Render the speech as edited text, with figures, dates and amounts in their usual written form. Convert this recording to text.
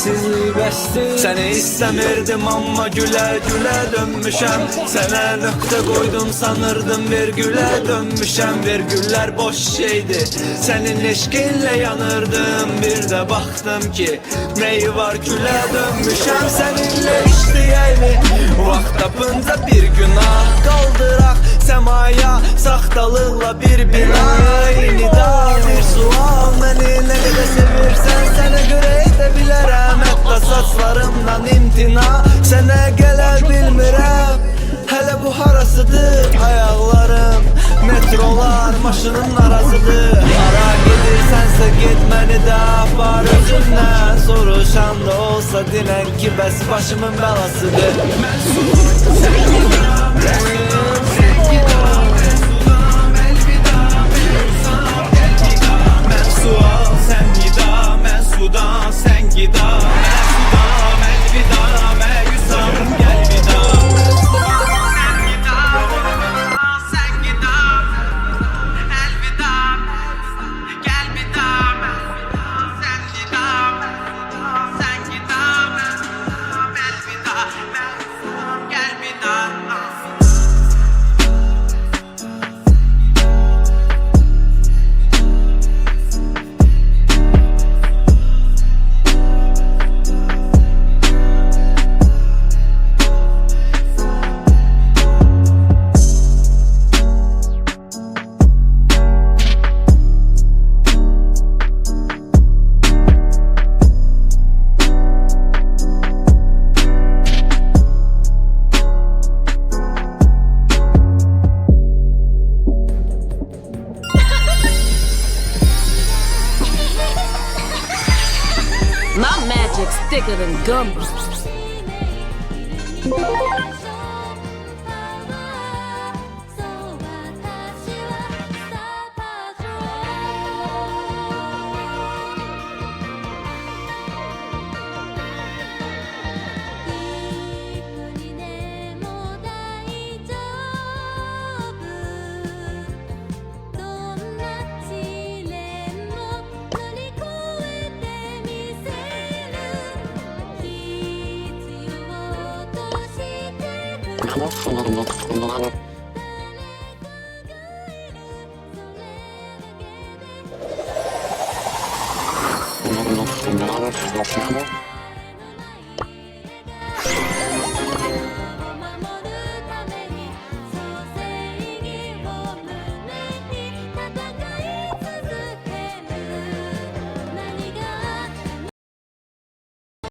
sensizlik bəsdir. Səni istəmirdim amma gülə gülə dönmüşəm. Sənə nöqtə qoydum sanırdım vergülə dönmüşəm. Vergüllər boş şeydi, sənin eşqinlə yanırdım. Bir də baxdım ki neyi var gülə dönmüşəm. Səninlə işləyəymi vaxt tapınca bir günah qaldıraq səmaya, saxtalıqla bir bina. Eyni da bir sual, məni nə qədər sevirsən sənə görə edə bilərəm. Hətta saçlarımdan imtina, sənə gələ bilmirəm. Hələ bu harasıdır ayaqlarım, metrolar maşının arasıdır. Hara gedirsənsə get məni də apar özündən. Soruşan da olsa dinən ki bəs başımın bəlasıdır. Mən sudan, sən gidam, sən gidam, mən sual, sən gidam, mən sudan, sən gidam, əlvida, məyusam, gəl vida. My magic's thicker than gum. Thank you.